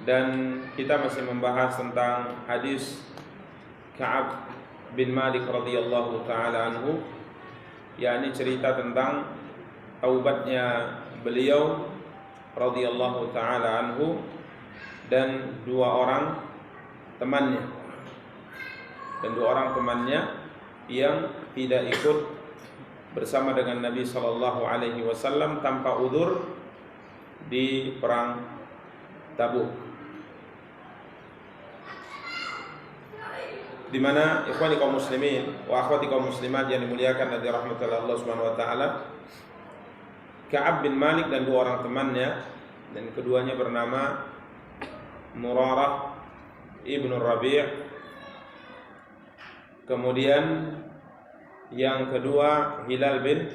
dan kita masih membahas tentang hadis Ka'ab bin Malik radhiyallahu taala anhu, yakni cerita tentang taubatnya beliau radhiyallahu taala anhu dan dua orang temannya yang tidak ikut bersama dengan Nabi sallallahu alaihi wasallam tanpa udzur di perang Tabuk, di mana ikhwani kaum muslimin wa akhwati kaum muslimat yang dimuliakan dari rahmatullah Allah Subhanahu wa taala, Ka'ab bin Malik dan dua orang temannya, dan keduanya bernama Murarah ibnu Rabi', kemudian yang kedua Hilal bin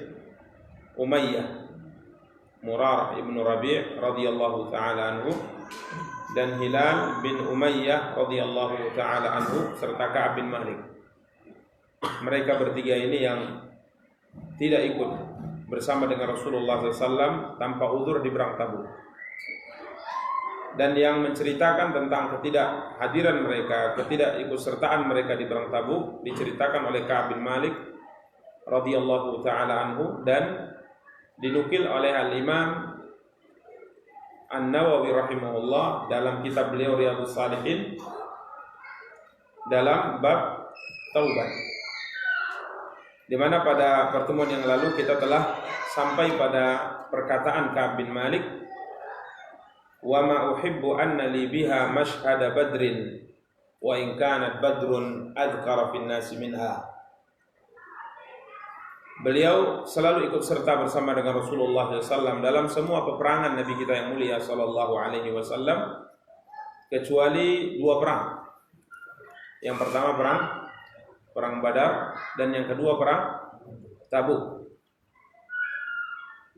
Umayyah. Murarah ibnu Rabi' radhiyallahu taala anhu dan Hilal bin Umayyah radhiyallahu taala anhu serta Ka'ab bin Malik. Mereka bertiga ini yang tidak ikut bersama dengan Rasulullah SAW tanpa uzur di perang Tabuk. Dan yang menceritakan tentang ketidakhadiran mereka, ketidakikutsertaan mereka di perang Tabuk diceritakan oleh Ka'ab bin Malik radhiyallahu taala anhu, dan dinukil oleh Al-Imam An-Nawawi rahimahullah dalam kitab beliau Riyadhus Shalihin dalam bab taubat, di mana pada pertemuan yang lalu kita telah sampai pada perkataan Ka'ab bin Malik, wa ma uhibbu anna li biha mashhada badrin wa in kanat badrun adhkara fin nasi minha. Beliau selalu ikut serta bersama dengan Rasulullah SAW dalam semua peperangan Nabi kita yang mulia Sallallahu Alaihi Wasallam, kecuali dua perang. Yang pertama perang Badar, dan yang kedua perang Tabuk.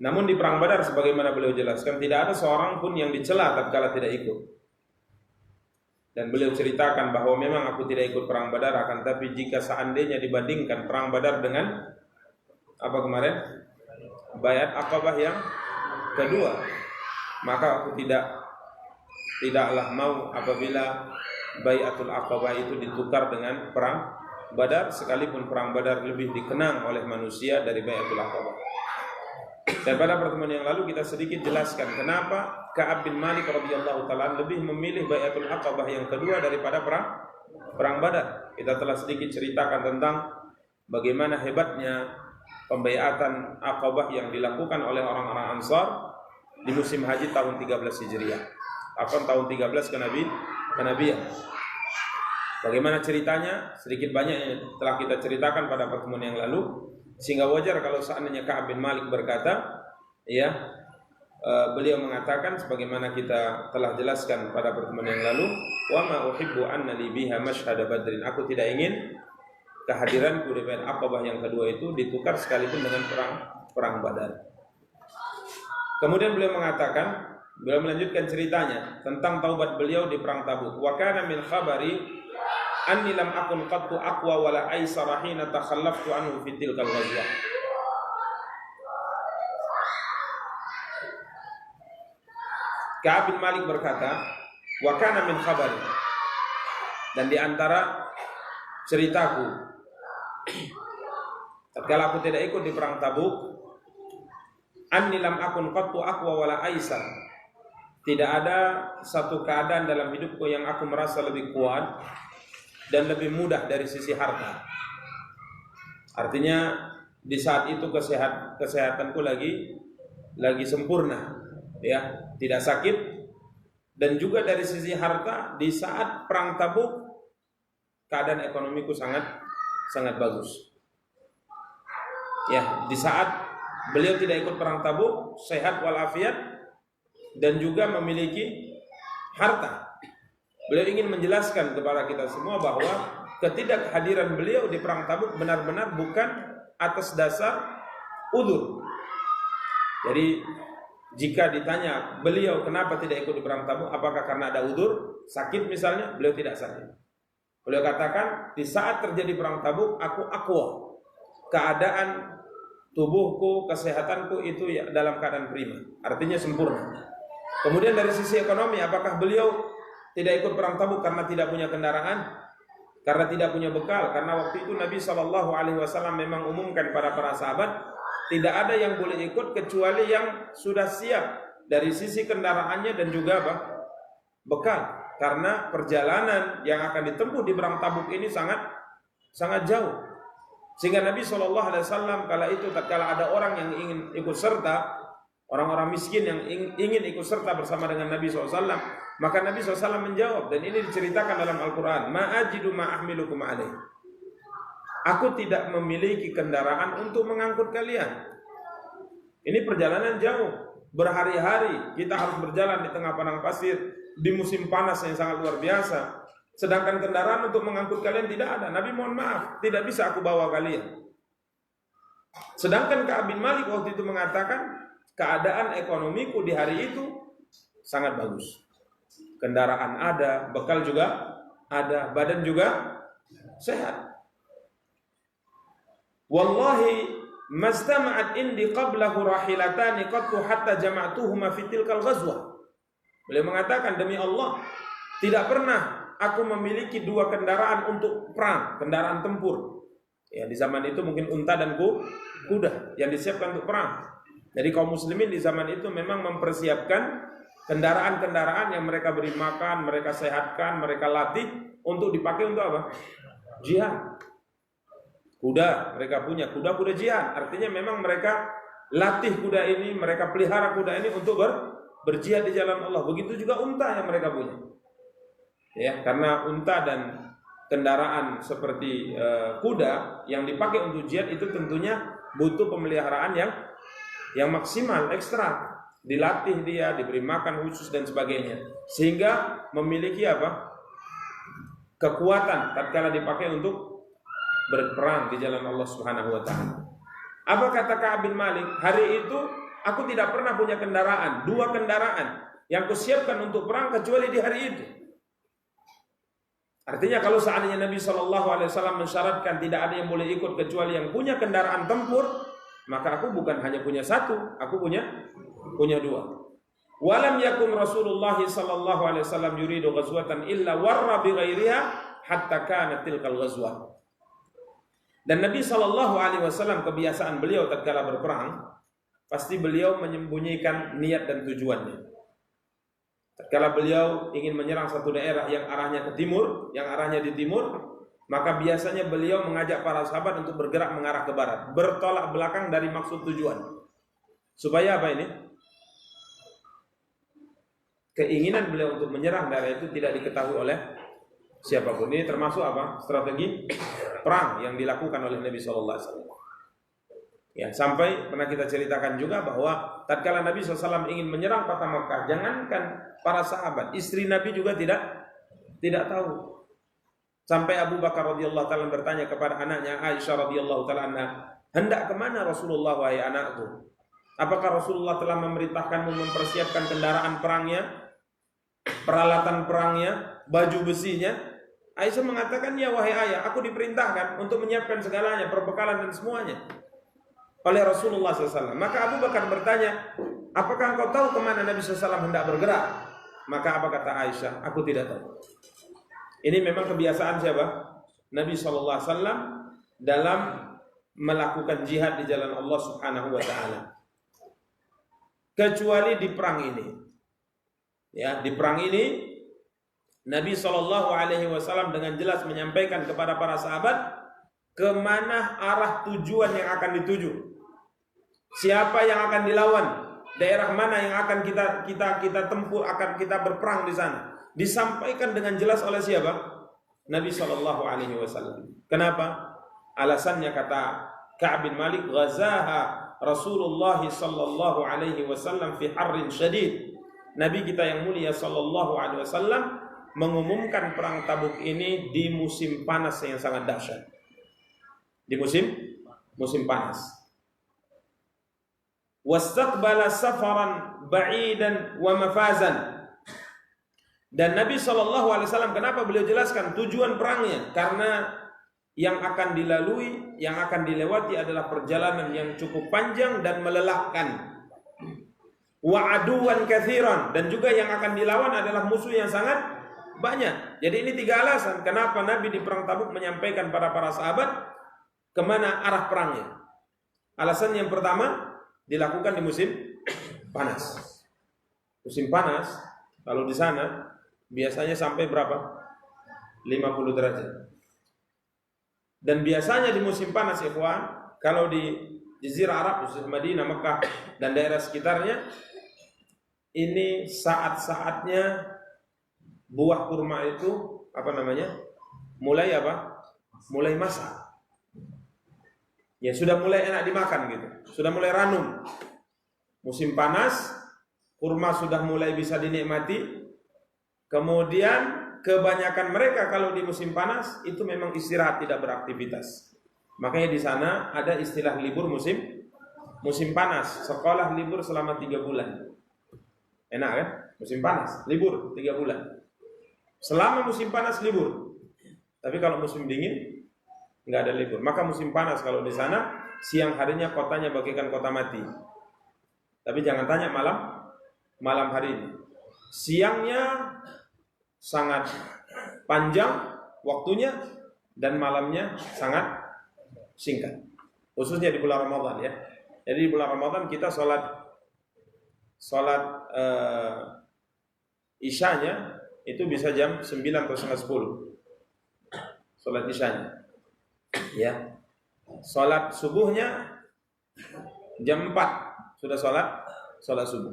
Namun di perang Badar, sebagaimana beliau jelaskan, tidak ada seorang pun yang dicela tatkala tidak ikut. Dan beliau ceritakan bahwa memang aku tidak ikut perang Badar, akan tapi jika seandainya dibandingkan perang Badar dengan apa kemarin? Baiat Aqabah yang kedua, maka aku tidaklah mau apabila Baiatul Aqabah itu ditukar dengan perang Badar, sekalipun perang Badar lebih dikenang oleh manusia dari Baiatul Aqabah. Dan pada pertemuan yang lalu kita sedikit jelaskan kenapa Ka'ab bin Malik radhiyallahu taala lebih memilih Baiatul Aqabah yang kedua daripada perang Badar. Kita telah sedikit ceritakan tentang bagaimana hebatnya pembaiatan Aqabah yang dilakukan oleh orang-orang Ansar di musim haji tahun 13 Hijriah, atau tahun 13 kenabian. Bagaimana ceritanya? Sedikit banyak yang telah kita ceritakan pada pertemuan yang lalu, sehingga wajar kalau seandainya Ka'ab bin Malik berkata, beliau mengatakan sebagaimana kita telah jelaskan pada pertemuan yang lalu, wa ma uhibbu anna li biha mashhada badrin, aku tidak ingin kehadiranku di perang Aqabah yang kedua itu ditukar sekalipun dengan perang Badar. Kemudian beliau melanjutkan ceritanya tentang taubat beliau di perang Tabuk. Wa kana min khabari anni lam akun qattu aqwa wala aisara hina takhallaftu anhu fi tilkal ghazwah. Ka'ab bin Malik berkata, wa kana min khabari, dan di antara ceritaku tatkala aku tidak ikut di perang Tabuk, anni lam akun qattu aqwa wala aisar, tidak ada satu keadaan dalam hidupku yang aku merasa lebih kuat dan lebih mudah dari sisi harta. Artinya di saat itu kesehatanku lagi sempurna, ya, tidak sakit, dan juga dari sisi harta di saat perang Tabuk keadaan ekonomiku sangat bagus. Ya, di saat beliau tidak ikut perang Tabuk, sehat walafiat dan juga memiliki harta. Beliau ingin menjelaskan kepada kita semua bahwa ketidakhadiran beliau di perang Tabuk benar-benar bukan atas dasar udzur. Jadi jika ditanya beliau kenapa tidak ikut di perang Tabuk, apakah karena ada udzur, sakit misalnya, beliau tidak sakit. Beliau katakan, di saat terjadi perang Tabuk, aku aqwa, keadaan tubuhku, kesehatanku itu dalam keadaan prima, artinya sempurna. Kemudian dari sisi ekonomi, apakah beliau tidak ikut perang Tabuk karena tidak punya kendaraan, karena tidak punya bekal. Karena waktu itu Nabi SAW memang umumkan pada para sahabat, tidak ada yang boleh ikut kecuali yang sudah siap dari sisi kendaraannya dan juga apa? Bekal. Karena perjalanan yang akan ditempuh di perang Tabuk ini sangat jauh. Sehingga Nabi SAW kala itu tatkala ada orang yang ingin ikut serta, orang-orang miskin yang ingin ikut serta bersama dengan Nabi SAW, maka Nabi SAW menjawab, dan ini diceritakan dalam Al-Quran, ma'ajidu ma'ahmilukum alaih. Aku tidak memiliki kendaraan untuk mengangkut kalian. Ini perjalanan jauh, berhari-hari kita harus berjalan di tengah padang pasir, di musim panas yang sangat luar biasa. Sedangkan kendaraan untuk mengangkut kalian tidak ada. Nabi mohon maaf, tidak bisa aku bawa kalian. Sedangkan Ka'ab bin Malik waktu itu mengatakan, keadaan ekonomiku di hari itu sangat bagus. Kendaraan ada, bekal juga ada, badan juga sehat. Wallahi mastama'at indi qablahu rahilatani qattu hatta jama'tuhuma fi tilkal ghazwah. Beliau mengatakan, demi Allah, tidak pernah aku memiliki dua kendaraan untuk perang, kendaraan tempur. Ya, di zaman itu mungkin unta dan kuda yang disiapkan untuk perang. Jadi kaum muslimin di zaman itu memang mempersiapkan kendaraan-kendaraan yang mereka beri makan, mereka sehatkan, mereka latih untuk dipakai untuk apa? Jihad. Kuda mereka punya, kuda-kuda jihad. Artinya memang mereka latih kuda ini, mereka pelihara kuda ini untuk berjihad di jalan Allah. Begitu juga unta yang mereka punya. Ya, karena unta dan kendaraan seperti kuda yang dipakai untuk jihad itu tentunya butuh pemeliharaan yang maksimal, ekstra. Dilatih dia, diberi makan khusus dan sebagainya, sehingga memiliki apa? Kekuatan tatkala dipakai untuk berperang di jalan Allah Subhanahu wa taala. Apa kata Ka'ab bin Malik? Hari itu aku tidak pernah punya kendaraan, dua kendaraan yang kusiapkan untuk perang kecuali di hari itu. Artinya kalau seandainya Nabi SAW mensyaratkan tidak ada yang boleh ikut kecuali yang punya kendaraan tempur, maka aku bukan hanya punya satu, aku punya dua. Walam yakun Rasulullah SAW yuridu ghazwatan illa warra bi ghairiha hatta kanat tilkal ghazwah. Dan Nabi SAW kebiasaan beliau tatkala berperang, pasti beliau menyembunyikan niat dan tujuannya. Tatkala beliau ingin menyerang satu daerah yang arahnya ke timur, yang arahnya di timur, maka biasanya beliau mengajak para sahabat untuk bergerak mengarah ke barat, bertolak belakang dari maksud tujuan. Supaya apa ini? Keinginan beliau untuk menyerang daerah itu tidak diketahui oleh siapapun. Ini termasuk apa? Strategi perang yang dilakukan oleh Nabi SAW. Ya, sampai pernah kita ceritakan juga bahwa tatkala Nabi SAW ingin menyerang kota Makkah, jangankan para sahabat, istri Nabi juga tidak tahu. Sampai Abu Bakar radhiyallahu taala bertanya kepada anaknya Aisyah radhiyallahu taala anha, hendak kemana Rasulullah wahai anakku? Apakah Rasulullah telah memerintahkanmu mempersiapkan kendaraan perangnya, peralatan perangnya, baju besinya? Aisyah mengatakan, ya wahai ayah, aku diperintahkan untuk menyiapkan segalanya, perbekalan dan semuanya oleh Rasulullah SAW. Maka Abu Bakar bertanya, apakah engkau tahu kemana Nabi SAW hendak bergerak? Maka apa kata Aisyah? Aku tidak tahu. Ini memang kebiasaan siapa? Nabi SAW dalam melakukan jihad di jalan Allah Subhanahu wa taala. Kecuali di perang ini. Ya, di perang ini Nabi SAW dengan jelas menyampaikan kepada para sahabat kemana arah tujuan yang akan dituju. Siapa yang akan dilawan? Daerah mana yang akan kita tempuh, akan kita berperang di sana? Disampaikan dengan jelas oleh siapa? Nabi SAW. Kenapa? Alasannya kata Ka'ab bin Malik, ghazaha Rasulullah sallallahu alaihi wasallam fi harrin syadid. Nabi kita yang mulia sallallahu alaihi wasallam mengumumkan perang Tabuk ini di musim panas yang sangat dahsyat. Di musim panas. Wastaqbala safaran ba'idan wa mafazan. Dan Nabi SAW, kenapa beliau jelaskan tujuan perangnya? Karena yang akan dilalui, yang akan dilewati adalah perjalanan yang cukup panjang dan melelahkan. Wa aduwan katsiran, dan juga yang akan dilawan adalah musuh yang sangat banyak. Jadi ini 3 alasan kenapa Nabi di perang Tabuk menyampaikan pada para sahabat kemana arah perangnya. Alasan yang pertama, dilakukan di musim panas. Musim panas, kalau di sana biasanya sampai berapa? 50 derajat. Dan biasanya di musim panas, ikhwan, kalau di Jazirah Arab, khusus Madinah, Mekah, dan daerah sekitarnya, ini saat-saatnya buah kurma itu mulai mulai masak. Ya sudah mulai enak dimakan gitu, sudah mulai ranum. Musim panas, kurma sudah mulai bisa dinikmati. Kemudian kebanyakan mereka kalau di musim panas itu memang istirahat, tidak beraktivitas. Makanya di sana ada istilah libur musim panas. Sekolah libur selama 3 bulan. Enak kan? Musim panas, libur 3 bulan. Selama musim panas libur. Tapi kalau musim dingin nggak ada libur. Maka musim panas kalau di sana siang harinya kotanya bagaikan kota mati. Tapi jangan tanya malam hari ini. Siangnya sangat panjang waktunya dan malamnya sangat singkat. Khususnya di bulan Ramadan ya. Jadi di bulan Ramadan kita sholat isyanya itu bisa jam 9 atau setengah 10. Sholat isyanya. Ya. Sholat subuhnya jam 4 sudah sholat subuh.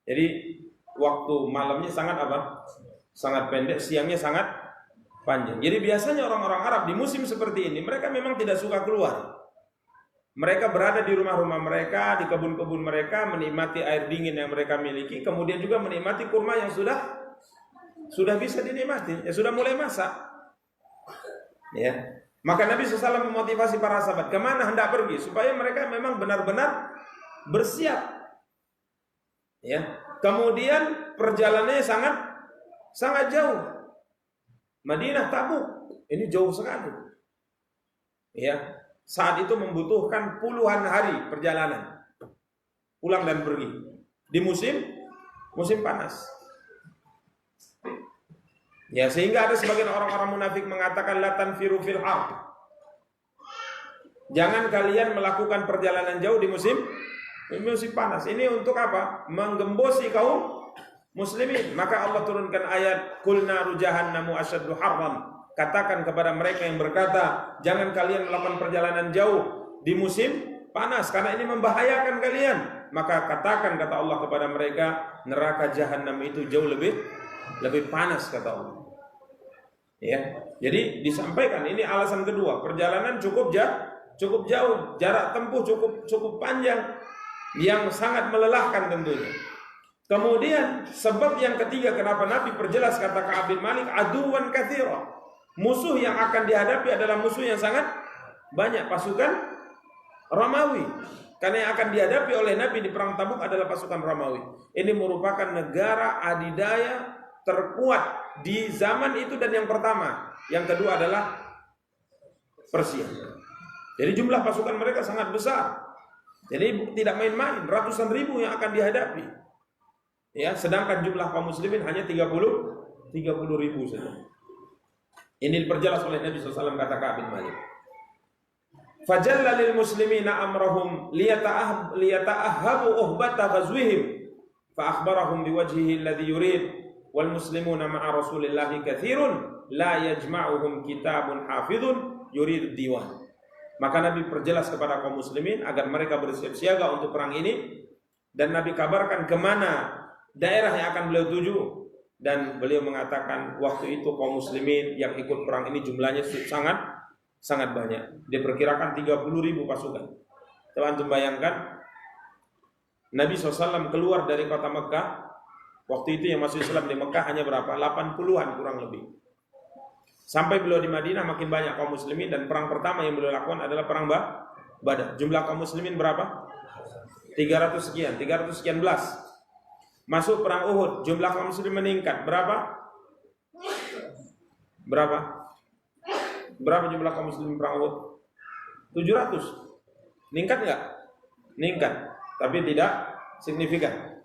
Jadi waktu malamnya sangat pendek, siangnya sangat panjang. Jadi biasanya orang-orang Arab di musim seperti ini mereka memang tidak suka keluar. Mereka berada di rumah-rumah mereka, di kebun-kebun mereka, menikmati air dingin yang mereka miliki, kemudian juga menikmati kurma yang sudah bisa dinikmati, ya sudah mulai masak. Ya. Maka Nabi SAW memotivasi para sahabat kemana hendak pergi supaya mereka memang benar-benar bersiap. Ya. Kemudian perjalanannya sangat jauh. Madinah Tabuk ini jauh sekali. Ya. Saat itu membutuhkan puluhan hari perjalanan pulang dan pergi di musim panas. Ya, sehingga ada sebagian orang-orang munafik mengatakan la tanfiru fil har. Jangan kalian melakukan perjalanan jauh di musim panas. Ini untuk apa? Menggembosi kaum muslimin. Maka Allah turunkan ayat qul naru jahannamu asyaddu harran. Katakan kepada mereka yang berkata, jangan kalian melakukan perjalanan jauh di musim panas karena ini membahayakan kalian. Maka katakan kata Allah kepada mereka, neraka jahanam itu jauh lebih panas kata Allah. Ya. Jadi disampaikan ini alasan kedua, perjalanan cukup jauh, jarak tempuh cukup panjang yang sangat melelahkan tentunya. Kemudian sebab yang ketiga kenapa Nabi perjelas kata Ka'ab bin Malik aduwan katsira. Musuh yang akan dihadapi adalah musuh yang sangat banyak, pasukan Romawi. Karena yang akan dihadapi oleh Nabi di perang Tabuk adalah pasukan Romawi. Ini merupakan negara adidaya terkuat di zaman itu dan yang pertama. Yang kedua adalah Persia. Jadi jumlah pasukan mereka sangat besar. Jadi tidak main-main, ratusan ribu yang akan dihadapi. Ya, sedangkan jumlah kaum muslimin hanya 30 ribu saja. Ini diperjelas oleh Nabi SAW kata Ka'ab bin Malik. Fajalla lil muslimina amrahum liyata'ahhabu uhbata ghazwihim fa akhbarahum biwajhihi alladhi yurid wal muslimuna ma'a rasulillahi katsirun la yajma'uhum kitabun hafidhun yurid diwan. Maka Nabi perjelas kepada kaum muslimin agar mereka bersiap siaga untuk perang ini dan Nabi kabarkan kemana daerah yang akan beliau tuju. Dan beliau mengatakan waktu itu kaum muslimin yang ikut perang ini jumlahnya sangat banyak. Diperkirakan 30 ribu pasukan. Teman-teman bayangkan Nabi SAW keluar dari kota Mekah. Waktu itu yang masuk Islam di Mekah hanya berapa? 80-an kurang lebih. Sampai beliau di Madinah makin banyak kaum muslimin. Dan perang pertama yang beliau lakukan adalah perang Badar. Jumlah kaum muslimin berapa? 300 sekian belas. Masuk perang Uhud, jumlah kaum muslim meningkat. Berapa jumlah kaum muslim perang Uhud? 700. Meningkat enggak? Meningkat, tapi tidak signifikan.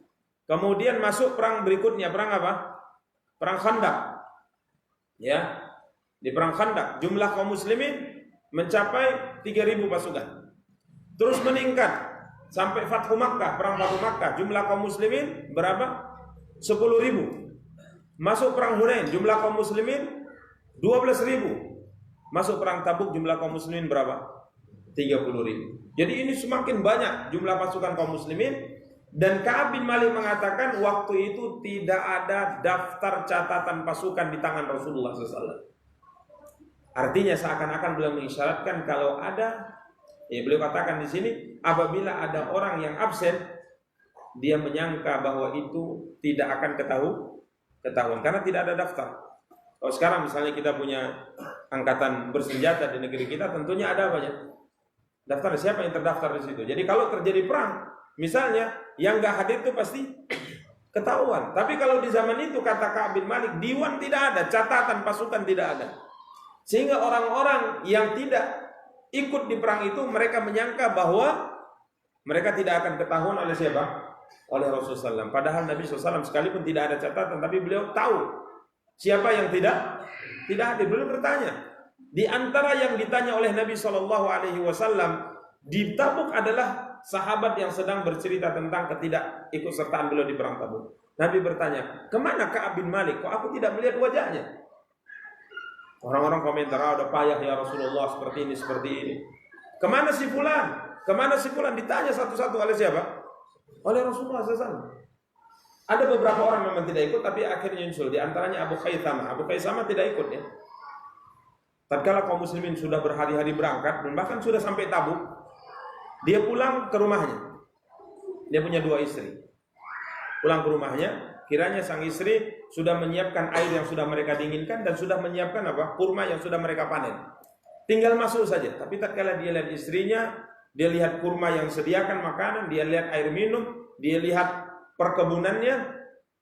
Kemudian masuk perang berikutnya, perang apa? Perang Khandaq. Ya, di perang Khandaq jumlah kaum muslimin mencapai 3.000 pasukan. Terus meningkat sampai Fathu Makkah, perang Fathu Makkah, jumlah kaum muslimin berapa? 10.000. Masuk perang Hunain, jumlah kaum muslimin 12.000. Masuk perang Tabuk, jumlah kaum muslimin berapa? 30.000. Jadi ini semakin banyak jumlah pasukan kaum muslimin. Dan Ka'ab bin Malik mengatakan waktu itu tidak ada daftar catatan pasukan di tangan Rasulullah SAW. Artinya seakan-akan beliau mengisyaratkan kalau ada, ya beliau katakan di sini, apabila ada orang yang absen, dia menyangka bahwa itu tidak akan ketahuan karena tidak ada daftar. Kalau sekarang misalnya kita punya angkatan bersenjata di negeri kita, tentunya ada banyak daftar siapa yang terdaftar di situ. Jadi kalau terjadi perang, misalnya yang nggak hadir itu pasti ketahuan. Tapi kalau di zaman itu kata Ka'ab bin Malik, diwan tidak ada, catatan pasukan tidak ada. Sehingga orang-orang yang tidak ikut di perang itu mereka menyangka bahwa mereka tidak akan ketahuan oleh siapa? Oleh Rasulullah SAW. Padahal Nabi SAW sekalipun tidak ada catatan, tapi beliau tahu siapa yang tidak hadir. Beliau bertanya. Di antara yang ditanya oleh Nabi SAW di Tabuk adalah sahabat yang sedang bercerita tentang ketidakikutsertaan beliau di perang Tabuk. Nabi bertanya, kemana Ka'ab bin Malik? Kok aku tidak melihat wajahnya? Orang-orang komentar, udah payah ya Rasulullah seperti ini. Kemana si fulan? Kemana si fulan? Ditanya satu-satu oleh siapa? Oleh Rasulullah SAW. Ada beberapa orang memang tidak ikut, tapi akhirnya nyusul. Di antaranya Abu Khaisamah. Abu Khaisamah tidak ikut ya. Tatkala kaum muslimin sudah berhari-hari berangkat dan bahkan sudah sampai Tabuk, dia pulang ke rumahnya. Dia punya 2 istri. Pulang ke rumahnya, kiranya sang istri sudah menyiapkan air yang sudah mereka dinginkan dan sudah menyiapkan kurma yang sudah mereka panen. Tinggal masuk saja. Tapi tatkala dia lihat istrinya, dia lihat kurma yang sediakan makanan, dia lihat air minum, dia lihat perkebunannya,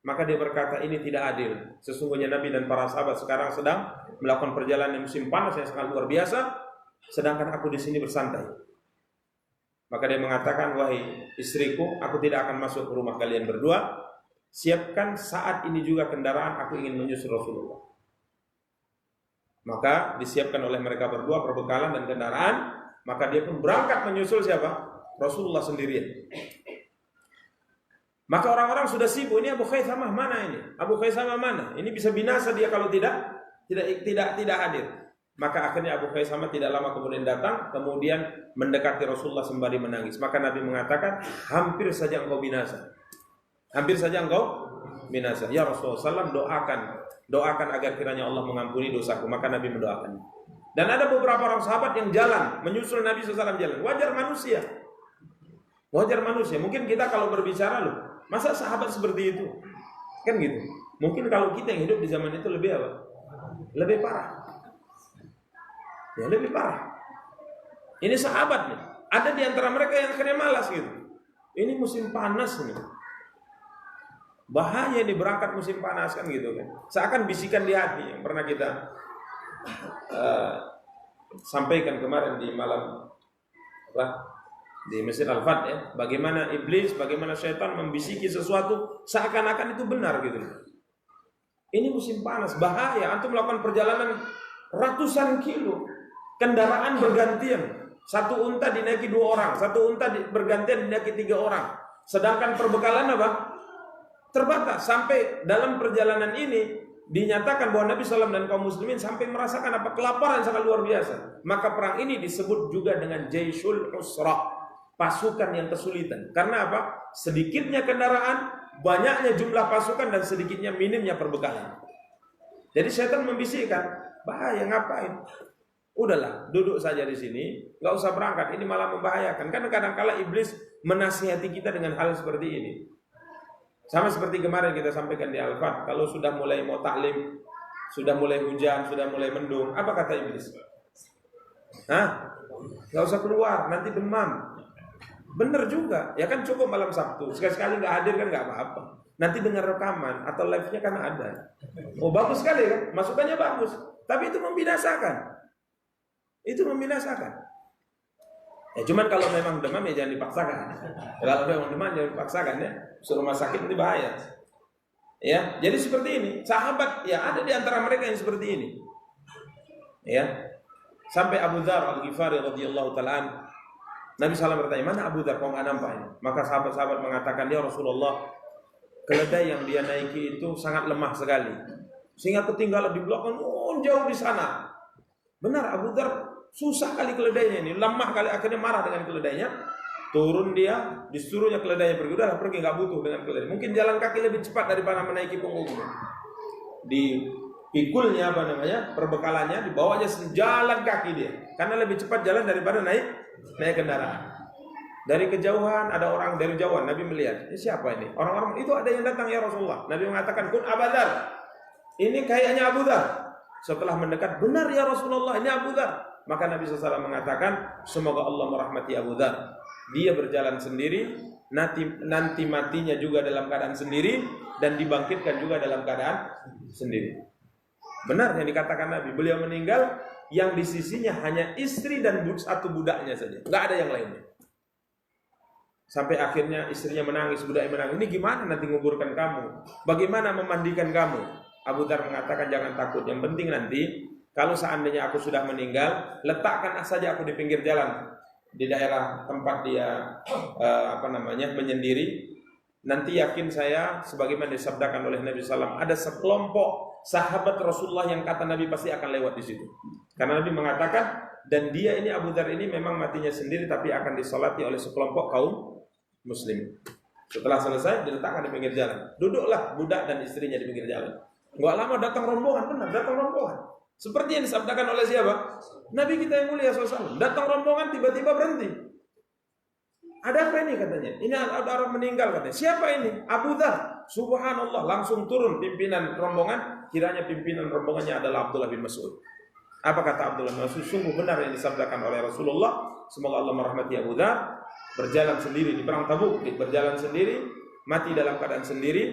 maka dia berkata, ini tidak adil. Sesungguhnya Nabi dan para sahabat sekarang sedang melakukan perjalanan musim panas yang sangat luar biasa, sedangkan aku di sini bersantai. Maka dia mengatakan, wahai istriku, aku tidak akan masuk ke rumah kalian berdua. Siapkan saat ini juga kendaraan, aku ingin menyusul Rasulullah. Maka disiapkan oleh mereka berdua perbekalan dan kendaraan. Maka dia pun berangkat menyusul siapa? Rasulullah sendirian. Maka orang-orang sudah sibuk, ini Abu Khaisamah mana ini? Abu Khaisamah mana? Ini bisa binasa dia kalau tidak hadir. Maka akhirnya Abu Khaisamah tidak lama kemudian datang, kemudian mendekati Rasulullah sembari menangis. Maka Nabi mengatakan, hampir saja engkau binasa. Hampir saja engkau binasa. Ya Rasulullah SAW, doakan agar kiranya Allah mengampuni dosaku. Maka Nabi mendoakan. Dan ada beberapa orang sahabat yang jalan, menyusul Nabi SAW jalan. Wajar manusia. Mungkin kita kalau berbicara loh, masa sahabat seperti itu? Kan gitu. Mungkin kalau kita yang hidup di zaman itu lebih apa? Lebih parah. Ya lebih parah. Ini sahabat nih. Ada di antara mereka yang akhirnya malas gitu. Ini musim panas nih. Bahaya nih berangkat musim panas kan gitu kan. Seakan bisikan di hati yang pernah kita sampaikan kemarin di malam di Masjid Al-Fat ya. Bagaimana iblis, bagaimana syaitan membisiki sesuatu seakan-akan itu benar gitu. Ini musim panas, bahaya. Antum melakukan perjalanan ratusan kilo, kendaraan bergantian. Satu unta dinaiki 2 orang, satu unta bergantian dinaiki 3 orang. Sedangkan perbekalan apa? Terbatas. Sampai dalam perjalanan ini dinyatakan bahwa Nabi SAW dan kaum muslimin sampai merasakan kelaparan sangat luar biasa. Maka perang ini disebut juga dengan Jaisul Usra, pasukan yang kesulitan. Karena apa? Sedikitnya kendaraan, banyaknya jumlah pasukan dan sedikitnya minimnya perbekalan. Jadi setan membisikkan, bahaya ngapain? Udahlah, duduk saja di sini, nggak usah berangkat. Ini malah membahayakan. Karena kadang-kala iblis menasihati kita dengan hal seperti ini. Sama seperti kemarin kita sampaikan di Al-Fat, kalau sudah mulai mau taklim, sudah mulai hujan, sudah mulai mendung, apa kata iblis? Nggak usah keluar, nanti demam. Bener juga, ya kan cukup malam Sabtu, sekali-sekali nggak hadir kan nggak apa-apa. Nanti dengar rekaman atau live-nya kan ada. Oh bagus sekali kan, masukannya bagus, tapi itu membinasakan. Ya cuman kalau memang demam ya jangan dipaksakan. Kalau memang demam jangan dipaksakan ya. Suruh rumah sakit nanti bahaya. Ya, jadi seperti ini. Sahabat ya ada di antara mereka yang seperti ini. Ya. Sampai Abu Dzar Al-Ghifari radhiyallahu taala Nabi SAW bertanya, mana Abu Dzar, kau nggak nampak ini? Maka sahabat-sahabat mengatakan, ya Rasulullah, keledai yang dia naiki itu sangat lemah sekali, sehingga ketinggalan di belakang, jauh di sana. Benar, Abu Dzar susah kali keledainya ini, lemah kali, akhirnya marah dengan keledainya. Turun dia, disuruhnya keledainya pergi, udahlah pergi, nggak butuh dengan keledai. Mungkin jalan kaki lebih cepat daripada menaiki punggungnya. Di pikulnya perbekalannya dibawanya sejalan kaki dia, karena lebih cepat jalan daripada naik kendaraan. Dari kejauhan ada orang dari jauhan, Nabi melihat, ini siapa ini? Orang-orang itu ada yang datang ya Rasulullah. Nabi mengatakan, kun Abu Dzar, ini kayaknya Abu Dzar. Setelah mendekat, benar ya Rasulullah, ini Abu Dzar. Maka Nabi SAW mengatakan, semoga Allah merahmati Abu Dzar. Dia berjalan sendiri, nanti matinya juga dalam keadaan sendiri, dan dibangkitkan juga dalam keadaan sendiri. Benar yang dikatakan Nabi, beliau meninggal, yang di sisinya hanya istri dan satu budaknya saja, nggak ada yang lainnya. Sampai akhirnya istrinya menangis, budaknya menangis, ini gimana nanti nguburkan kamu? Bagaimana memandikan kamu? Abu Dzar mengatakan, jangan takut, yang penting nanti kalau seandainya aku sudah meninggal, letakkan saja aku di pinggir jalan, di daerah tempat dia menyendiri. Nanti yakin saya, sebagaimana disabdakan oleh Nabi SAW, ada sekelompok sahabat Rasulullah yang kata Nabi pasti akan lewat di situ. Karena Nabi mengatakan, dan dia ini Abu Dzar ini memang matinya sendiri, tapi akan disolati oleh sekelompok kaum muslim. Setelah selesai, diletakkan di pinggir jalan. Duduklah budak dan istrinya di pinggir jalan. Nggak lama datang rombongan, benar datang rombongan. Seperti yang disabdakan oleh siapa? Nabi kita yang mulia SAW. Datang rombongan tiba-tiba berhenti. Ada apa ini katanya? Ini ada orang meninggal katanya. Siapa ini? Abu Dzar. Subhanallah, langsung turun pimpinan rombongan. Kiranya pimpinan rombongannya adalah Abdullah bin Mas'ud. Apa kata Abdullah bin Mas'ud? Sungguh benar yang disabdakan oleh Rasulullah. Semoga Allah merahmati Abu Dzar. Berjalan sendiri di perang Tabuk, berjalan sendiri, mati dalam keadaan sendiri,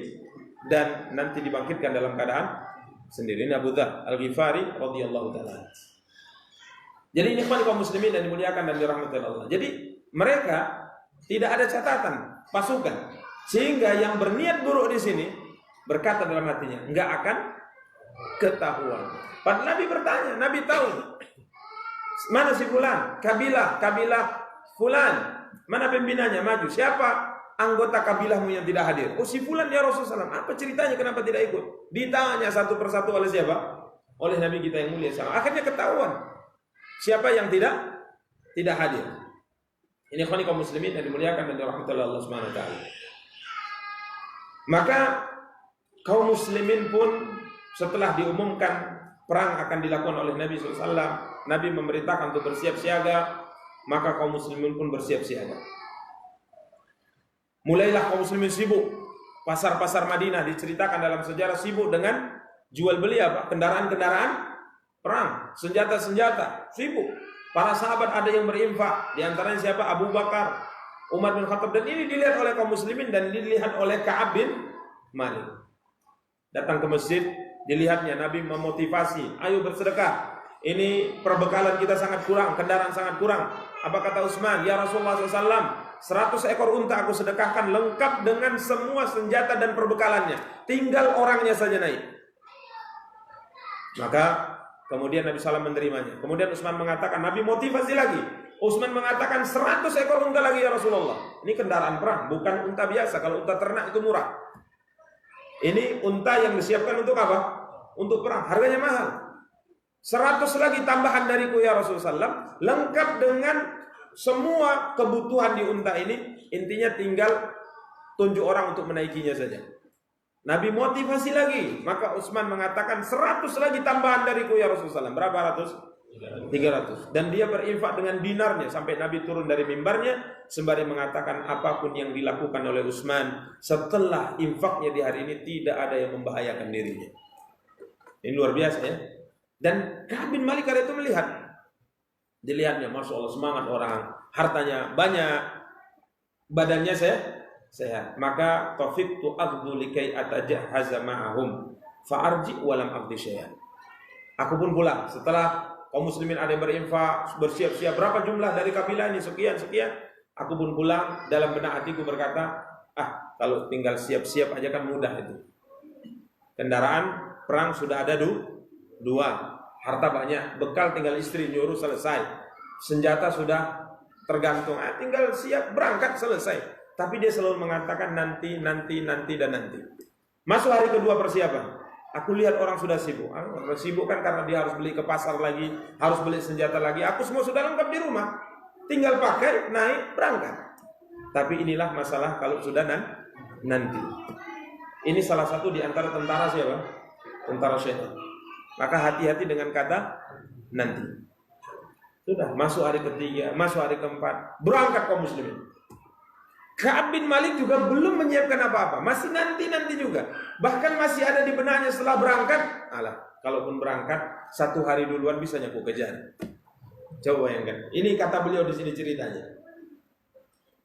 dan nanti dibangkitkan dalam keadaan sendiri. Ini Abu Dzar Al-Ghifari radhiyallahu taala. Jadi ini kaum muslimin yang dimuliakan dan dirahmati Allah. Jadi mereka tidak ada catatan pasukan, sehingga yang berniat buruk di sini berkata dalam hatinya, enggak akan ketahuan. Padahal Nabi bertanya, Nabi tahu mana si fulan, kabilah fulan, mana pimpinannya, maju. Siapa anggota kabilahmu yang tidak hadir? Oh si fulan ya Rasulullah SAW. Apa ceritanya kenapa tidak ikut? Ditanya satu persatu oleh siapa? Oleh Nabi kita yang mulia SAW. Akhirnya ketahuan siapa yang tidak hadir. Ini kaum muslimin yang dimuliakan dan dirahmati Allah Subhanahu wa taala. Maka kaum muslimin pun setelah diumumkan perang akan dilakukan oleh Nabi SAW, Nabi memerintahkan untuk bersiap siaga, maka kaum muslimin pun bersiap siaga. Mulailah kaum muslimin sibuk. Pasar-pasar Madinah diceritakan dalam sejarah sibuk dengan jual beli apa? Kendaraan-kendaraan perang, senjata-senjata, sibuk. Para sahabat ada yang berinfak, di antaranya siapa? Abu Bakar, Umar bin Khattab, dan ini dilihat oleh kaum muslimin dan dilihat oleh Ka'ab bin Malik. Datang ke masjid, dilihatnya Nabi memotivasi, ayo bersedekah. Ini perbekalan kita sangat kurang, kendaraan sangat kurang. Apa kata Utsman? Ya Rasulullah SAW, 100 ekor unta aku sedekahkan lengkap dengan semua senjata dan perbekalannya. Tinggal orangnya saja naik. Maka kemudian Nabi SAW menerimanya. Kemudian Utsman mengatakan, Nabi motivasi lagi. Utsman mengatakan 100 ekor unta lagi ya Rasulullah. Ini kendaraan perang, bukan unta biasa. Kalau unta ternak itu murah. Ini unta yang disiapkan untuk apa? Untuk perang, harganya mahal. 100 lagi tambahan dariku ya Rasulullah SAW, lengkap dengan semua kebutuhan di unta ini. Intinya tinggal tunjuk orang untuk menaikinya saja. Nabi motivasi lagi, maka Utsman mengatakan 100 lagi tambahan dariku ya Rasulullah SAW. Berapa ratus? 300. Dan dia berinfak dengan dinarnya sampai Nabi turun dari mimbarnya sembari mengatakan apapun yang dilakukan oleh Utsman setelah infaknya di hari ini tidak ada yang membahayakan dirinya. Ini luar biasa ya. Dan Ka'ab bin Malik itu melihat, dilihatnya, masya Allah semangat orang, hartanya banyak, badannya sehat. Maka tafiqtu aghdu likai atajahhaza ma'ahum fa'arji walam aghdi syai'an. Aku pun pulang setelah kaum muslimin ada yang berinfak, bersiap-siap berapa jumlah dari kabilah ini sekian. Aku pun pulang dalam benak hatiku berkata, kalau tinggal siap-siap aja kan mudah itu. Kendaraan perang sudah ada dua, harta banyak, bekal tinggal istri nyuruh selesai, senjata sudah tergantung, tinggal siap berangkat selesai. Tapi dia selalu mengatakan nanti. Masuk hari kedua persiapan, aku lihat orang sudah sibuk. Sibuk kan karena dia harus beli ke pasar lagi, harus beli senjata lagi. Aku semua sudah lengkap di rumah, tinggal pakai, naik, berangkat. Tapi inilah masalah kalau sudah nanti. Ini salah satu di antara tentara siapa? Tentara syaitan. Maka hati-hati dengan kata nanti. Sudah masuk hari ketiga, masuk hari keempat, berangkat kaum muslimin. Ka'ab bin Malik juga belum menyiapkan apa-apa, masih nanti juga. Bahkan masih ada di benaknya setelah berangkat, kalaupun berangkat 1 hari duluan bisa aku kejar. Coba bayangkan. Ini kata beliau di sini ceritanya.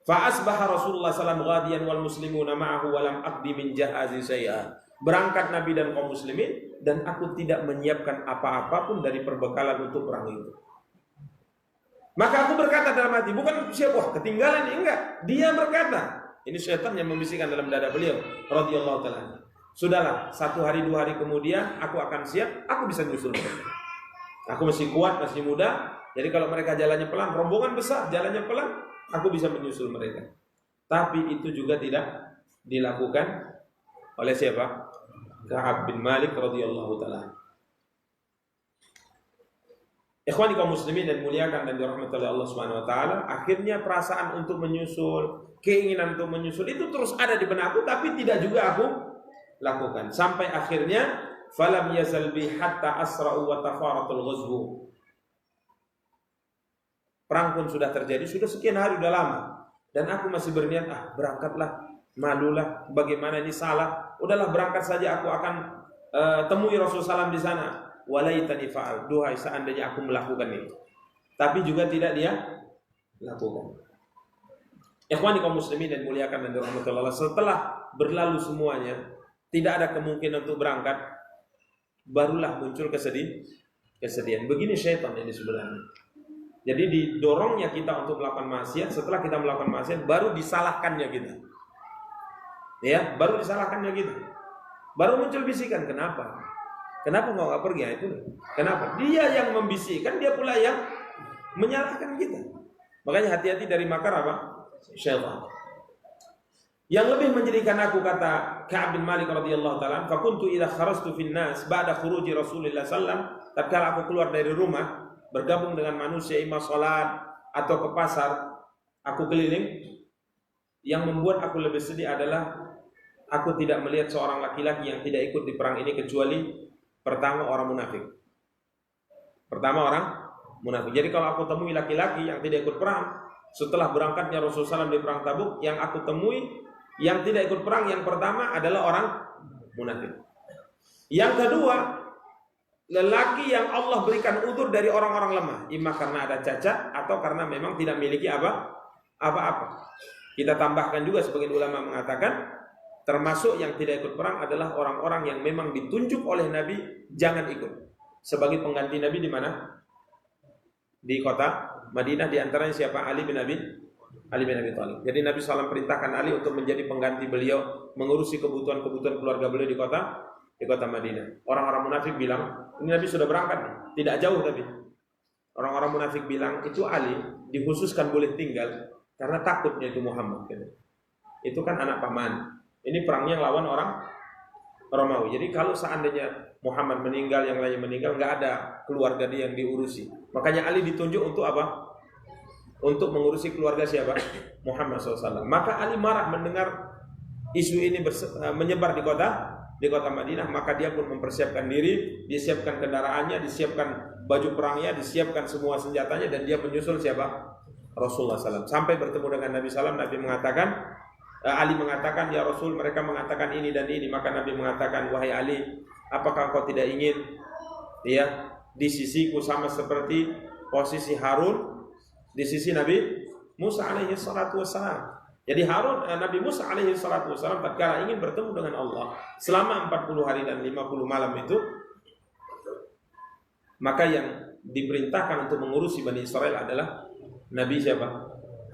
Fa asbaha Rasulullah sallallahu alaihi wasallam ghadiyan wal muslimuna ma'ahu wa lam aqdi min jahazi syai'a. Berangkat Nabi dan kaum muslimin dan aku tidak menyiapkan apa-apa pun dari perbekalan untuk perang itu. Maka aku berkata dalam hati, bukan siapa ketinggalan, enggak. Dia berkata, ini syaitan yang membisikkan dalam dada beliau radhiyallahu taala. Sudahlah, 1 hari 2 hari kemudian aku akan siap, aku bisa nyusul mereka. Aku masih kuat, masih muda. Jadi kalau mereka jalannya pelan, rombongan besar jalannya pelan, aku bisa menyusul mereka. Tapi itu juga tidak dilakukan oleh siapa? Ka'ab bin Malik radhiyallahu taala. Ikhwani kaum muslimin dan muliakan dan dirahmati oleh Allah Subhanahu wa taala, akhirnya perasaan untuk menyusul, keinginan untuk menyusul itu terus ada di benakku tapi tidak juga aku lakukan. Sampai akhirnya falam yazal bi hatta asra'u wa tafaratul ghazwu. Perang pun sudah terjadi, sudah sekian hari, sudah lama. Dan aku masih berniat, berangkatlah, malulah, bagaimana ini salah. Udahlah berangkat saja, aku akan temui Rasulullah SAW di sana. Walaitani fa'al, duhai seandainya aku melakukan itu. Tapi juga tidak dia lakukan. Ikhwani kaum muslimin dan muliakan dan dirahmati Allah, setelah berlalu semuanya, tidak ada kemungkinan untuk berangkat, barulah muncul kesedihan. Begini syaitan ini sebenarnya. Jadi didorongnya kita untuk melakukan maksiat, setelah kita melakukan maksiat baru disalahkannya kita. Ya, baru disalahkannya kita. Baru muncul bisikan, kenapa? Kenapa enggak pergi? Itu kenapa? Dia yang membisikkan, dia pula yang menyalahkan kita. Makanya hati-hati dari makar apa? Syaitan. Yang lebih menjadikan aku, kata Ka'ab bin Malik radhiyallahu taala, fa kuntu idza kharastu fin nas ba'da khuruji Rasulillah sallam, tatkala aku keluar dari rumah bergabung dengan manusia, imam salat atau ke pasar, aku keliling. Yang membuat aku lebih sedih adalah aku tidak melihat seorang laki-laki yang tidak ikut di perang ini kecuali pertama orang munafik. Jadi kalau aku temui laki-laki yang tidak ikut perang setelah berangkatnya Rasulullah SAW di perang Tabuk, yang aku temui yang tidak ikut perang yang pertama adalah orang munafik. Yang kedua, lelaki yang Allah berikan udzur dari orang-orang lemah, imma karena ada cacat atau karena memang tidak memiliki apa-apa. Kita tambahkan juga sebagian ulama mengatakan termasuk yang tidak ikut perang adalah orang-orang yang memang ditunjuk oleh Nabi jangan ikut. Sebagai pengganti Nabi di mana? Di kota Madinah, di antaranya siapa? Ali bin Abi Thalib. Jadi Nabi SAW perintahkan Ali untuk menjadi pengganti beliau, mengurusi kebutuhan keluarga beliau di kota Madinah. Orang-orang munafik bilang, ini Nabi sudah berangkat nih, tidak jauh tapi. Orang-orang munafik bilang, itu Ali dikhususkan boleh tinggal karena takutnya itu Muhammad. Itu kan anak paman. Ini perangnya lawan orang Romawi. Jadi kalau seandainya Muhammad meninggal, yang lainnya meninggal, nggak ada keluarga dia yang diurusi. Makanya Ali ditunjuk untuk apa? Untuk mengurusi keluarga siapa? Muhammad SAW. Maka Ali marah mendengar isu ini menyebar di kota Madinah. Maka dia pun mempersiapkan diri, disiapkan kendaraannya, disiapkan baju perangnya, disiapkan semua senjatanya, dan dia menyusul siapa? Rasulullah SAW. Sampai bertemu dengan Nabi SAW, Nabi mengatakan, Ali mengatakan, ya Rasul, mereka mengatakan ini dan ini. Maka Nabi mengatakan, wahai Ali, apakah kau tidak ingin di sisiku sama seperti posisi Harun di sisi Nabi Musa alaihi salatu wassalam. Jadi Nabi Musa alaihi salatu wassalam tatkala ingin bertemu dengan Allah selama 40 hari dan 50 malam itu, maka yang diperintahkan untuk mengurusi Bani Israel adalah Nabi siapa?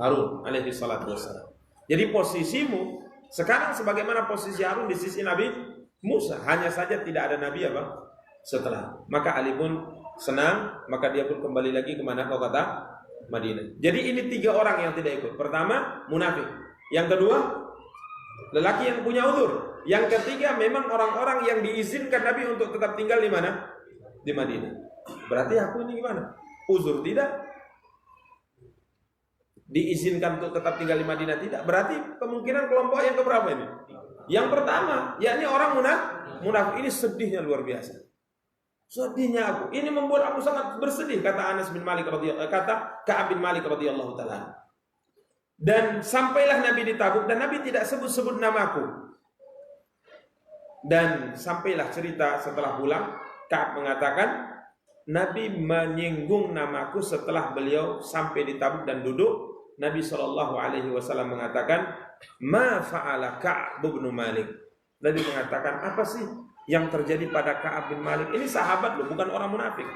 Harun alaihi salatu wassalam. Jadi posisimu sekarang sebagaimana posisi Harun di sisi Nabi Musa, hanya saja tidak ada nabi apa setelah. Maka Ali pun senang, maka dia pun kembali lagi ke mana, ke kota Madinah. Jadi ini 3 orang yang tidak ikut. Pertama, munafik. Yang kedua, lelaki yang punya uzur. Yang ketiga, memang orang-orang yang diizinkan Nabi untuk tetap tinggal di mana? Di Madinah. Berarti aku ini gimana? Uzur tidak? Diizinkan untuk tetap tinggal di Madinah tidak? Berarti kemungkinan kelompok yang keberapa ini? Yang pertama, yakni orang munafik. Ini sedihnya luar biasa. Sedihnya aku. Ini membuat aku sangat bersedih, kata Anas bin Malik radhiyallahu, kata Ka'ab bin Malik radhiyallahu taala. Dan sampailah Nabi di Tabuk dan Nabi tidak sebut-sebut namaku. Dan sampailah cerita setelah pulang, Ka'ab mengatakan Nabi menyinggung namaku setelah beliau sampai di Tabuk dan duduk. Nabi SAW mengatakan, "Ma fa'ala Ka'ab bin Malik." Nabi mengatakan, apa sih yang terjadi pada Ka'ab bin Malik? Ini sahabat loh, bukan orang munafik.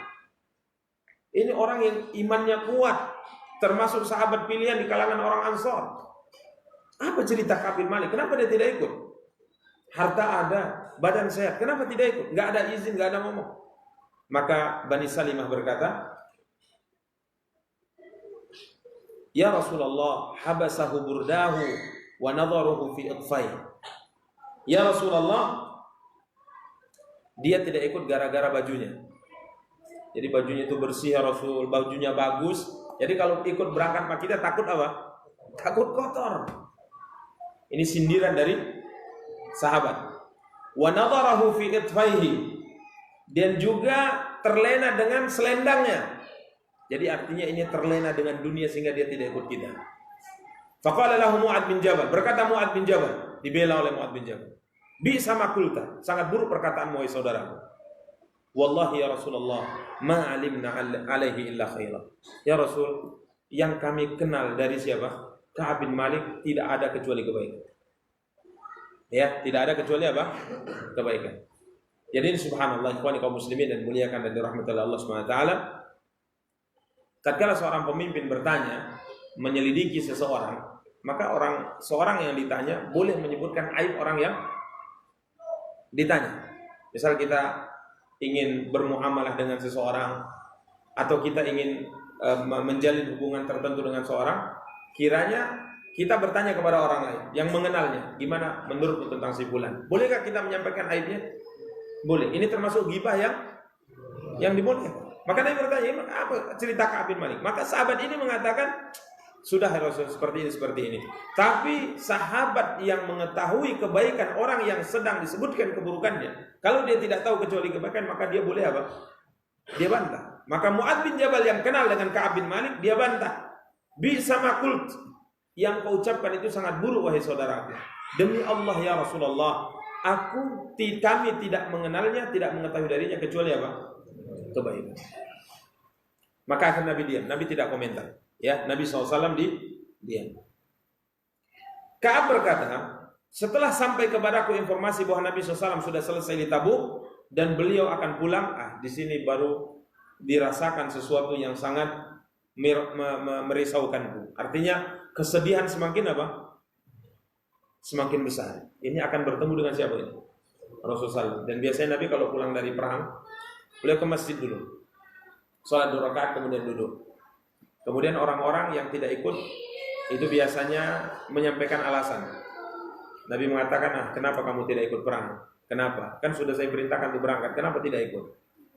Ini orang yang imannya kuat, termasuk sahabat pilihan di kalangan orang Ansor. Apa cerita Ka'ab bin Malik? Kenapa dia tidak ikut? Harta ada, badan sehat, kenapa tidak ikut? Gak ada izin, gak ada ngomong. Maka Bani Salimah berkata, "Ya Rasulullah, habasahu burdahu wa nadharuhu fi iqfai." Ya Rasulullah, dia tidak ikut gara-gara bajunya. Jadi bajunya itu bersih ya Rasul, bajunya bagus. Jadi kalau ikut berangkat sama kita takut apa? Takut kotor. Ini sindiran dari sahabat. Wa nadharahu fi itfaihi. Dan juga terlena dengan selendangnya. Jadi artinya ini terlena dengan dunia sehingga dia tidak ikut kita. Faqala lahu Mu'ad bin Jabal. Berkata Mu'ad bin Jabal, dibela oleh Mu'ad bin Jabal. Bi sama kulta, sangat buruk perkataanmu wahai saudaraku. Wallahi ya Rasulullah, ma alimna alaihi illa khaira. Ya Rasul, yang kami kenal dari siapa? Ka'ab bin Malik tidak ada kecuali kebaikan. Ya, tidak ada kecuali apa? Kebaikan. Jadi ini subhanallah, ikhwani kaum muslimin dan muliakan dan dirahmati Allah Subhanahu wa taala. Tatkala seorang pemimpin bertanya, menyelidiki seseorang, maka seorang yang ditanya boleh menyebutkan aib orang yang ditanya. Misal kita ingin bermuamalah dengan seseorang atau kita ingin menjalin hubungan tertentu dengan seorang, kiranya kita bertanya kepada orang lain yang mengenalnya, gimana menurutmu tentang si fulan? Bolehkah kita menyampaikan aibnya? Boleh. Ini termasuk ghibah yang dibolehkan. Maka Nabi bertanya, apa cerita Ka'ab bin Malik? Maka sahabat ini mengatakan, sudah Rasul seperti ini. Tapi sahabat yang mengetahui kebaikan orang yang sedang disebutkan keburukannya, kalau dia tidak tahu kecuali kebaikan, maka dia boleh apa? Dia bantah. Maka Mu'ad bin Jabal yang kenal dengan Ka'ab bin Malik, dia bantah. Bi sama kult, yang kau ucapkan itu sangat buruk wahai saudaraku. Demi Allah ya Rasulullah, kami tidak mengenalnya, tidak mengetahui darinya kecuali apa? Kebaikan. Maka akhirnya Nabi diam, Nabi tidak komentar. Ya, Nabi SAW diam. Ka'ab berkata, setelah sampai kepadaku informasi bahwa Nabi SAW sudah selesai di Tabuk dan beliau akan pulang, di sini baru dirasakan sesuatu yang sangat merisaukanku. Artinya kesedihan semakin apa? Semakin besar. Ini akan bertemu dengan siapa ini? Rasulullah. Dan biasanya Nabi kalau pulang dari perang, beliau ke masjid dulu, sholat 2 rakaat kemudian duduk. Kemudian orang-orang yang tidak ikut itu biasanya menyampaikan alasan. Nabi mengatakan, kenapa kamu tidak ikut perang? Kenapa? Kan sudah saya perintahkan untuk berangkat, kenapa tidak ikut?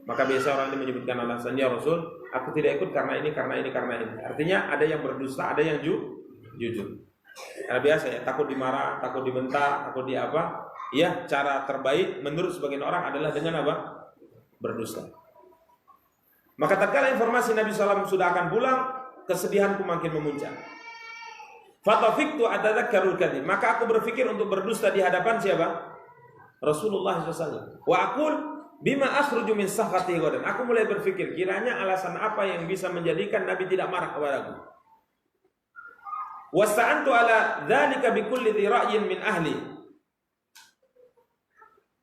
Maka biasa orang ini menyebutkan alasan, ya Rasul, aku tidak ikut karena ini. Artinya ada yang berdusta, ada yang jujur. Karena biasa ya, takut dimarah, takut dibentak, takut di apa? Ya, cara terbaik menurut sebagian orang adalah dengan apa? Berdusta. Maka tatkala informasi Nabi SAW sudah akan pulang, kesedihanku makin memuncak. Fatafiktu atadzakkarul kadzib. Maka aku berpikir untuk berdusta di hadapan siapa? Rasulullah SAW. Wa aqul bima akhruju min sakhati ghadan. Aku mulai berpikir, kiranya alasan apa yang bisa menjadikan Nabi tidak marah kepadaku. Wasta'antu ala dzalika bikulli dhi ra'yin min ahli.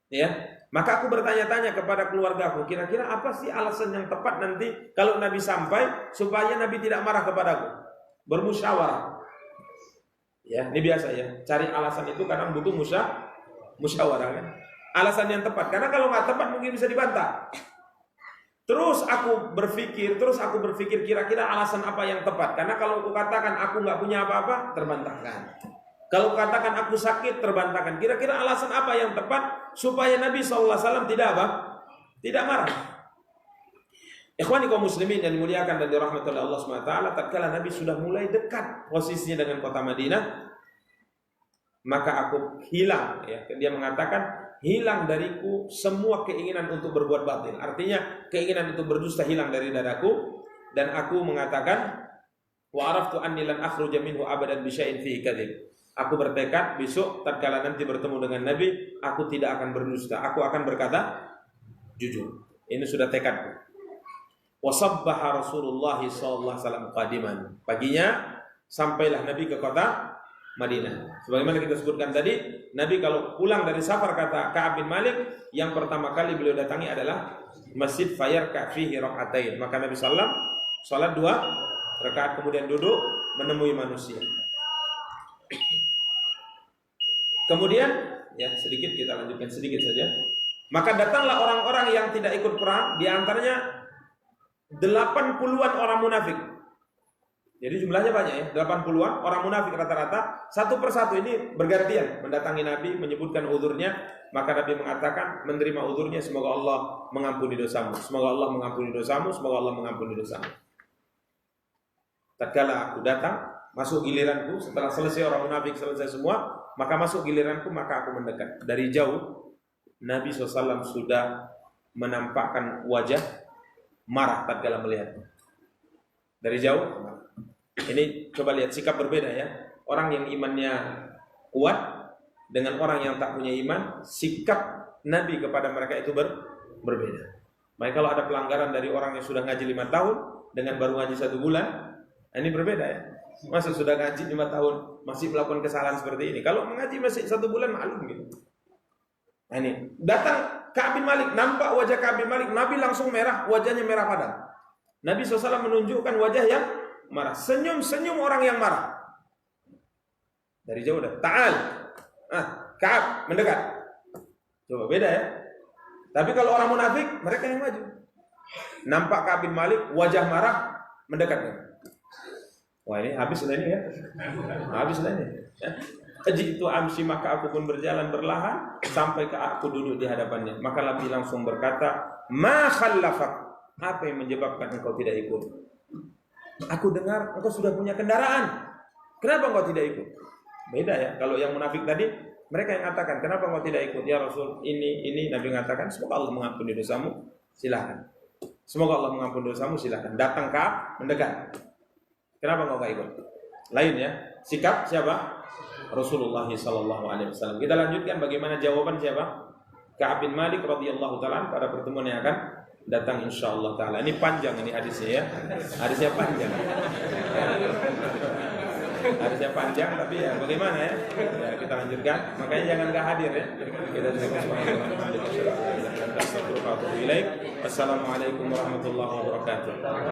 Ya, maka aku bertanya-tanya kepada keluargaku, kira-kira apa sih alasan yang tepat nanti kalau Nabi sampai supaya Nabi tidak marah kepadaku? Bermusyawarah. Ya, ini biasa ya. Cari alasan itu kadang butuh musyawarah kan. alasan yang tepat. Karena kalau nggak tepat mungkin bisa dibantah. Terus aku berpikir kira-kira alasan apa yang tepat. Karena kalau aku katakan aku nggak punya apa-apa, terbantahkan. Kalau katakan aku sakit, terbantahkan. Kira-kira alasan apa yang tepat supaya Nabi SAW tidak apa? Tidak marah. Ikhwani kaum muslimin yang dimuliakan dan dirahmati oleh Allah SWT, tatkala Nabi sudah mulai dekat posisinya dengan kota Madinah, maka aku hilang. Ya. Dia mengatakan, hilang dariku semua keinginan untuk berbuat batil. Artinya keinginan untuk berdusta hilang dari dadaku, dan aku mengatakan, wa araftu anni lan akhruja minhu abadan bi syai'in fihi kadzib. Aku bertekad besok tatkala nanti bertemu dengan Nabi, aku tidak akan berdusta, aku akan berkata jujur. Ini sudah tekadku. Wa sabbaha Rasulullah sallallahu alaihi wasallam qadiman. Paginya sampailah Nabi ke kota Madinah. Sebagaimana kita sebutkan tadi, Nabi kalau pulang dari safar, kata Ka'ab bin Malik, yang pertama kali beliau datangi adalah Masjid Fayarka fihi raka'atain. Maka Nabi sallam salat 2 rakaat kemudian duduk menemui manusia. Kemudian ya sedikit kita lanjutkan sedikit saja. Maka datanglah orang-orang yang tidak ikut perang, di antaranya 80-an orang munafik. Jadi jumlahnya banyak ya, 80-an orang munafik rata-rata, satu persatu ini bergantian mendatangi Nabi, menyebutkan uzurnya. Maka Nabi mengatakan, menerima uzurnya, semoga Allah mengampuni dosamu, semoga Allah mengampuni dosamu, semoga Allah mengampuni dosamu. Tatkala aku datang, masuk giliranku, setelah selesai orang munafik selesai semua, maka masuk giliranku, maka aku mendekat. Dari jauh Nabi SAW sudah menampakkan wajah marah tatkala melihatnya. Dari jauh. Ini coba lihat sikap berbeda ya. Orang yang imannya kuat dengan orang yang tak punya iman, sikap Nabi kepada mereka itu berbeda. Maka kalau ada pelanggaran dari orang yang sudah ngaji 5 tahun dengan baru ngaji 1 bulan, ini berbeda ya. Masa sudah ngaji 5 tahun masih melakukan kesalahan seperti ini. Kalau mengaji masih 1 bulan maklum gitu. Nah ini datang Ka'ab bin Malik, nampak wajah Ka'ab bin Malik, Nabi langsung merah, wajahnya merah padam. Nabi SAW menunjukkan wajah yang marah, senyum-senyum orang yang marah. Dari jauh dah, ta'al. Ka'ab mendekat. Coba beda ya. Tapi kalau orang munafik, mereka yang maju. Nampak Ka'ab bin Malik, wajah marah, mendekat. Wah ini habis lah ini ya. Habis lah ini. Jitu amsi, maka aku pun berjalan berlahan sampai ke aku duduk di hadapannya. Maka Nabi langsung berkata, ma khallafak, apa yang menyebabkan engkau tidak ikut? Aku dengar engkau sudah punya kendaraan, kenapa engkau tidak ikut? Beda ya. Kalau yang munafik tadi, mereka yang mengatakan, kenapa engkau tidak ikut? Ya Rasul, ini. Nabi mengatakan, semoga Allah mengampuni dosamu, silakan. Semoga Allah mengampuni dosamu, silakan. Datang Ka'ab, mendekat. Kenapa engkau tidak ikut? Lain ya. Sikap siapa? Rasulullah SAW. Kita lanjutkan bagaimana jawaban siapa? Ka'ab bin Malik radhiyallahu taala pada pertemuan yang akan datang insyaallah taala. Ini panjang ini hadisnya ya. Hadisnya panjang. Hadisnya panjang tapi ya bagaimana ya? Ya kita lanjutkan. Makanya jangan enggak hadir ya. Kita Assalamualaikum warahmatullahi wabarakatuh.